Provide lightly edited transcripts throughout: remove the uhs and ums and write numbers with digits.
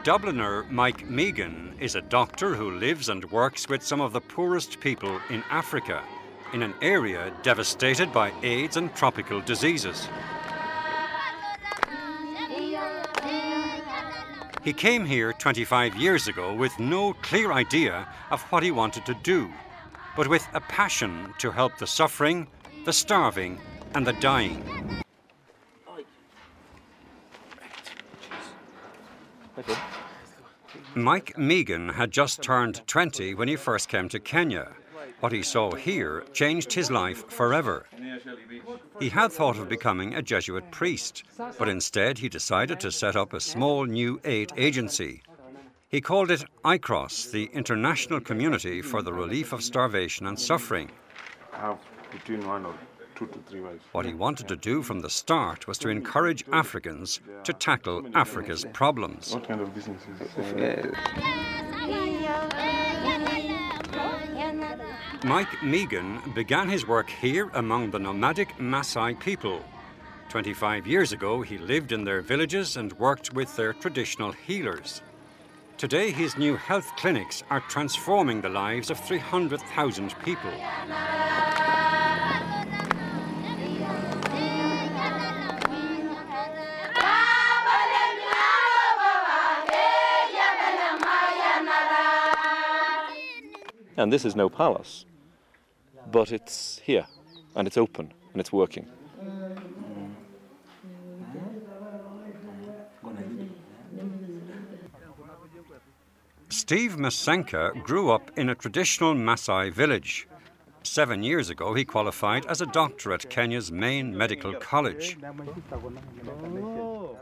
Dubliner Mike Meegan is a doctor who lives and works with some of the poorest people in Africa, in an area devastated by AIDS and tropical diseases. He came here 25 years ago with no clear idea of what he wanted to do, but with a passion to help the suffering, the starving, and the dying. Mike Meegan had just turned 20 when he first came to Kenya. What he saw here changed his life forever. He had thought of becoming a Jesuit priest, but instead he decided to set up a small new aid agency. He called it ICROSS, the International Community for the Relief of Starvation and Suffering. I have between 1 or 2 to 3 wives. What he wanted to do from the start was to encourage Africans to tackle Africa's problems. What kind of business is this? Mike Meegan began his work here among the nomadic Masai people. 25 years ago, he lived in their villages and worked with their traditional healers. Today, his new health clinics are transforming the lives of 300,000 people. And this is no palace, but it's here, and it's open, and it's working. Steve Masenka grew up in a traditional Masai village. 7 years ago, he qualified as a doctor at Kenya's main medical college.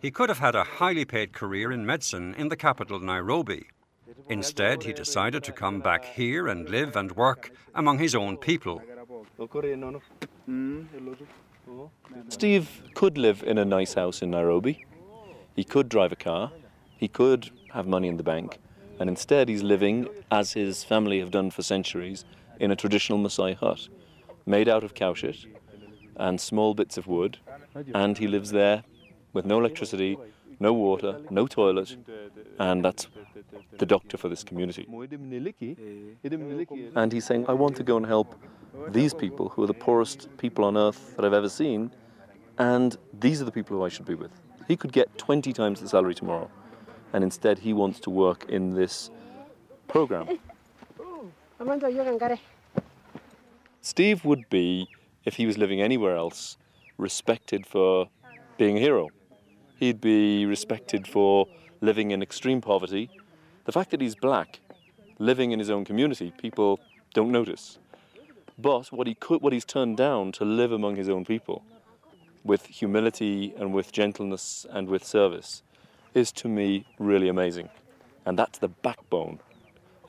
He could have had a highly paid career in medicine in the capital, Nairobi. Instead, he decided to come back here and live and work among his own people. Steve could live in a nice house in Nairobi. He could drive a car. He could have money in the bank. And instead, he's living, as his family have done for centuries, in a traditional Masai hut, made out of cow shit and small bits of wood. And he lives there with no electricity, no water, no toilet, and that's the doctor for this community. And he's saying, I want to go and help these people who are the poorest people on earth that I've ever seen, and these are the people who I should be with. He could get 20 times the salary tomorrow, and instead he wants to work in this program. Steve would be, if he was living anywhere else, respected for being a hero. He'd be respected for living in extreme poverty. The fact that he's black, living in his own community, people don't notice. But what he's turned down to live among his own people, with humility and with gentleness and with service, is to me really amazing. And that's the backbone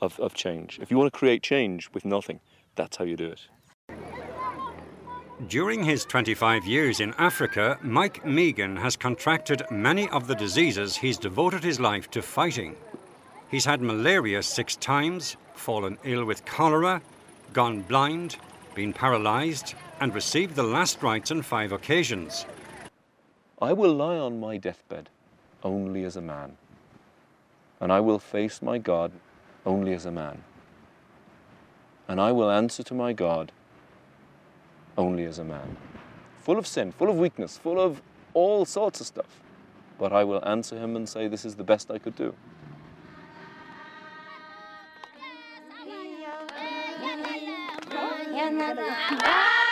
of change. If you want to create change with nothing, that's how you do it. During his 25 years in Africa, Mike Meegan has contracted many of the diseases he's devoted his life to fighting. He's had malaria 6 times, fallen ill with cholera, gone blind, been paralyzed, and received the last rites on 5 occasions. I will lie on my deathbed only as a man, and I will face my God only as a man, and I will answer to my God only as a man. Full of sin, full of weakness, full of all sorts of stuff. But I will answer him and say, this is the best I could do. Ah!